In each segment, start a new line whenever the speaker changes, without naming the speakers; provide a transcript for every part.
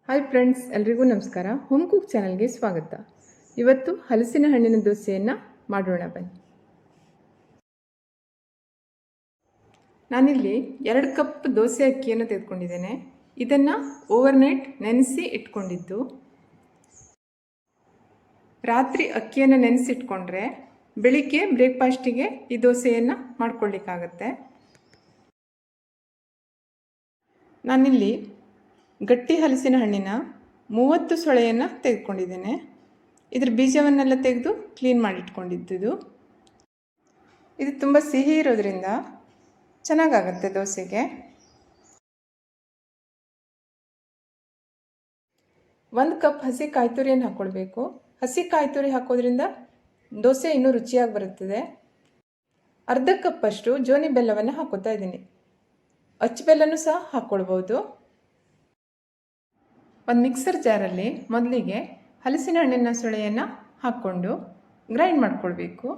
Hi friends, ಎಲ್ರಿಗೂ ನಮಸ್ಕಾರ. Home cook ಚಾನಲ್ಗೆ ಸ್ವಾಗತ. ಇವತ್ತು ಹಲಸಿನ ಹಣ್ಣಿನ ದೋಸೆಯನ್ನು ಮಾಡೋಣ ಬನ್ನಿ. ನಾನಿಲ್ಲಿ 2 ಕಪ್ ದೋಸೆ ಅಕ್ಕಿಯನ್ನು ತೆಗೆದುಕೊಂಡಿದ್ದೇನೆ. ಇದನ್ನು ಓವರ್ನೈಟ್ ನೆನೆಸಿ ಇಟ್ಕೊಂಡಿದ್ದು. ರಾತ್ರಿ ಅಕ್ಕಿಯನ್ನು ನೆನೆಸಿಟ್ಕೊಂಡ್ರೆ ಬೆಳಿಗ್ಗೆ ಬ್ರೇಕ್ಫಾಸ್ಟಿಗೆ ಈ ದೋಸೆಯನ್ನು ಮಾಡ್ಕೊಳ್ಳಿಕ್ಕಾಗತ್ತೆ. ನಾನಿಲ್ಲಿ ಗಟ್ಟಿ ಹಲಸಿನ ಹಣ್ಣಿನ 30 ಸೊಳೆಯನ್ನು ತೆಗೆದುಕೊಂಡಿದ್ದೇನೆ. ಇದ್ರ ಬೀಜವನ್ನೆಲ್ಲ ತೆಗೆದು ಕ್ಲೀನ್ ಮಾಡಿಟ್ಕೊಂಡಿದ್ದು. ಇದು ತುಂಬ ಸಿಹಿ ಇರೋದ್ರಿಂದ ಚೆನ್ನಾಗಾಗತ್ತೆ ದೋಸೆಗೆ. 1 ಕಪ್ ಹಸಿ ಕಾಯಿ ತುರಿಯನ್ನು ಹಾಕ್ಕೊಳ್ಬೇಕು. ಹಸಿ ಕಾಯಿ ತುರಿ ಹಾಕೋದ್ರಿಂದ ದೋಸೆ ಇನ್ನೂ ರುಚಿಯಾಗಿ ಬರುತ್ತದೆ. ಅರ್ಧ ಕಪ್ಪಷ್ಟು ಜೋನಿ ಬೆಲ್ಲವನ್ನು ಹಾಕೋತಾ ಇದ್ದೀನಿ. ಅಚ್ಚ ಬೆಲ್ಲನೂ ಸಹ ಹಾಕ್ಕೊಳ್ಬೋದು. ಒಂದು ಮಿಕ್ಸರ್ ಜಾರಲ್ಲಿ ಮೊದಲಿಗೆ ಹಲಸಿನ ಹಣ್ಣಿನ ಸೊಳೆಯನ್ನು ಹಾಕ್ಕೊಂಡು ಗ್ರೈಂಡ್ ಮಾಡ್ಕೊಳ್ಬೇಕು.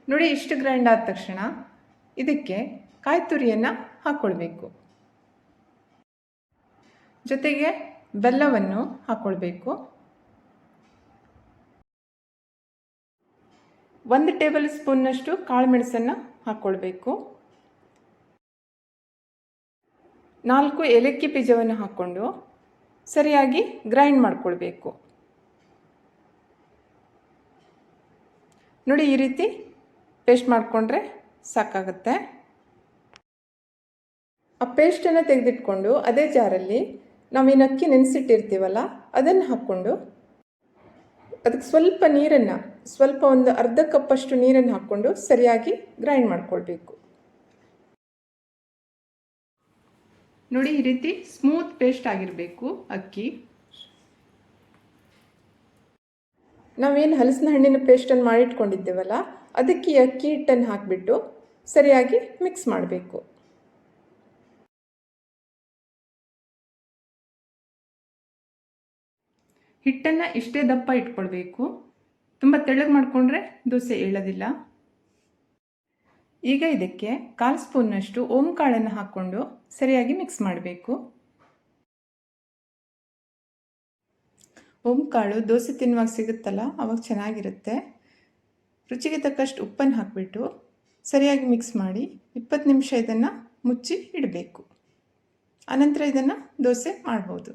ನೋಡಿ, ಇಷ್ಟು ಗ್ರೈಂಡ್ ಆದ ತಕ್ಷಣ ಇದಕ್ಕೆ ಕಾಯಿ ತುರಿಯನ್ನು ಹಾಕ್ಕೊಳ್ಬೇಕು. ಜೊತೆಗೆ ಬೆಲ್ಲವನ್ನು ಹಾಕ್ಕೊಳ್ಬೇಕು. 1 ಟೇಬಲ್ ಸ್ಪೂನ್ನಷ್ಟು ಕಾಳು ಮೆಣಸನ್ನು ಹಾಕ್ಕೊಳ್ಬೇಕು. 4 ಏಲಕ್ಕಿ ಬೀಜವನ್ನು ಹಾಕ್ಕೊಂಡು ಸರಿಯಾಗಿ ಗ್ರೈಂಡ್ ಮಾಡ್ಕೊಳ್ಬೇಕು. ನೋಡಿ, ಈ ರೀತಿ ಪೇಸ್ಟ್ ಮಾಡಿಕೊಂಡ್ರೆ ಸಾಕಾಗುತ್ತೆ. ಆ ಪೇಸ್ಟನ್ನು ತೆಗೆದಿಟ್ಕೊಂಡು ಅದೇ ಜಾರಲ್ಲಿ ನಾವೇನು ಅಕ್ಕಿ ನೆನೆಸಿಟ್ಟಿರ್ತೀವಲ್ಲ ಅದನ್ನು ಹಾಕ್ಕೊಂಡು ಅದಕ್ಕೆ ಸ್ವಲ್ಪ ಒಂದು ಅರ್ಧ ಕಪ್ಪಷ್ಟು ನೀರನ್ನು ಹಾಕ್ಕೊಂಡು ಸರಿಯಾಗಿ ಗ್ರೈಂಡ್ ಮಾಡ್ಕೊಳ್ಬೇಕು. ನೋಡಿ, ಈ ರೀತಿ ಸ್ಮೂತ್ ಪೇಸ್ಟ್ ಆಗಿರಬೇಕು ಅಕ್ಕಿ. ನಾವೇನು ಹಲಸಿನ ಹಣ್ಣಿನ ಪೇಸ್ಟನ್ನು ಮಾಡಿಟ್ಕೊಂಡಿದ್ದೇವಲ್ಲ ಅದಕ್ಕೆ ಅಕ್ಕಿ ಹಿಟ್ಟನ್ನು ಹಾಕಿಬಿಟ್ಟು ಸರಿಯಾಗಿ ಮಿಕ್ಸ್ ಮಾಡಬೇಕು. ಹಿಟ್ಟನ್ನು ಇಷ್ಟೇ ದಪ್ಪ ಇಟ್ಕೊಳ್ಬೇಕು. ತುಂಬ ತೆಳ್ಳಗೆ ಮಾಡಿಕೊಂಡ್ರೆ ದೋಸೆ ಏಳೋದಿಲ್ಲ. ಈಗ ಇದಕ್ಕೆ 1/4 ಸ್ಪೂನ್ನಷ್ಟು ಓಂ ಕಾಳನ್ನು ಹಾಕ್ಕೊಂಡು ಸರಿಯಾಗಿ ಮಿಕ್ಸ್ ಮಾಡಬೇಕು. ಓಂ ಕಾಳು ದೋಸೆ ತಿನ್ನುವಾಗ ಸಿಗುತ್ತಲ್ಲ, ಅವಾಗ ಚೆನ್ನಾಗಿರುತ್ತೆ. ರುಚಿಗೆ ತಕ್ಕಷ್ಟು ಉಪ್ಪನ್ನು ಹಾಕಿಬಿಟ್ಟು ಸರಿಯಾಗಿ ಮಿಕ್ಸ್ ಮಾಡಿ 20 ನಿಮಿಷ ಇದನ್ನು ಮುಚ್ಚಿ ಇಡಬೇಕು. ಆನಂತರ ಇದನ್ನು ದೋಸೆ ಮಾಡ್ಬೋದು.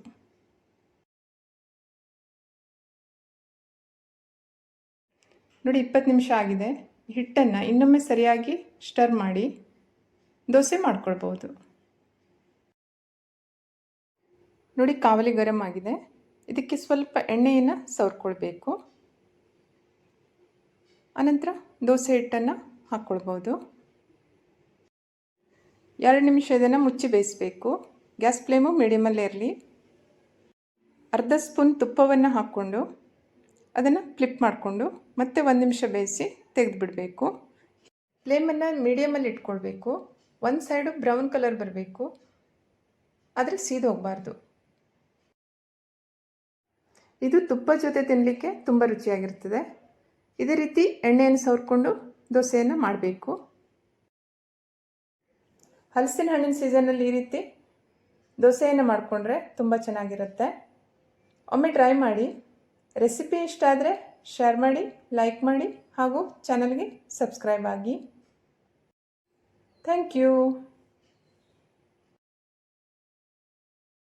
ನೋಡಿ, 20 ನಿಮಿಷ ಆಗಿದೆ. ಹಿಟ್ಟನ್ನು ಇನ್ನೊಮ್ಮೆ ಸರಿಯಾಗಿ ಸ್ಟರ್ ಮಾಡಿ ದೋಸೆ ಮಾಡ್ಕೊಳ್ಬೋದು. ನೋಡಿ, ಕಾವಲಿ ಗರಂ ಆಗಿದೆ. ಇದಕ್ಕೆ ಸ್ವಲ್ಪ ಎಣ್ಣೆಯನ್ನು ಸವರ್ಕೊಳ್ಬೇಕು. ಆನಂತರ ದೋಸೆ ಹಿಟ್ಟನ್ನು ಹಾಕ್ಕೊಳ್ಬೋದು. 2 ನಿಮಿಷ ಇದನ್ನು ಮುಚ್ಚಿ ಬೇಯಿಸಬೇಕು. ಗ್ಯಾಸ್ ಫ್ಲೇಮು ಮೀಡಿಯಮಲ್ಲೇ ಇರಲಿ. ಅರ್ಧ ಸ್ಪೂನ್ ತುಪ್ಪವನ್ನು ಹಾಕ್ಕೊಂಡು ಅದನ್ನು ಫ್ಲಿಪ್ ಮಾಡಿಕೊಂಡು ಮತ್ತೆ 1 ನಿಮಿಷ ಬೇಯಿಸಿ ತೆಗೆದುಬಿಡಬೇಕು. ಫ್ಲೇಮನ್ನು ಮೀಡಿಯಮಲ್ಲಿ ಇಟ್ಕೊಳ್ಬೇಕು. ಒಂದು ಸೈಡು ಬ್ರೌನ್ ಕಲರ್ ಬರಬೇಕು, ಆದರೆ ಸೀದು ಹೋಗಬಾರ್ದು. ಇದು ತುಪ್ಪ ಜೊತೆ ತಿನ್ನಲಿಕ್ಕೆ ತುಂಬ ರುಚಿಯಾಗಿರ್ತದೆ. ಇದೇ ರೀತಿ ಎಣ್ಣೆಯನ್ನು ಸವರ್ಕೊಂಡು ದೋಸೆಯನ್ನು ಮಾಡಬೇಕು. ಹಲಸಿನ ಹಣ್ಣಿನ ಸೀಸನ್ನಲ್ಲಿ ಈ ರೀತಿ ದೋಸೆಯನ್ನು ಮಾಡಿಕೊಂಡ್ರೆ ತುಂಬ ಚೆನ್ನಾಗಿರುತ್ತೆ. ಒಮ್ಮೆ ಟ್ರೈ ಮಾಡಿ. ರೆಸಿಪಿ ಇಷ್ಟ ಆದರೆ ಶೇರ್ ಮಾಡಿ, ಲೈಕ್ ಮಾಡಿ ಹಾಗೂ ಚಾನಲ್ಗೆ ಸಬ್ಸ್ಕ್ರೈಬ್ ಆಗಿ. Thank you.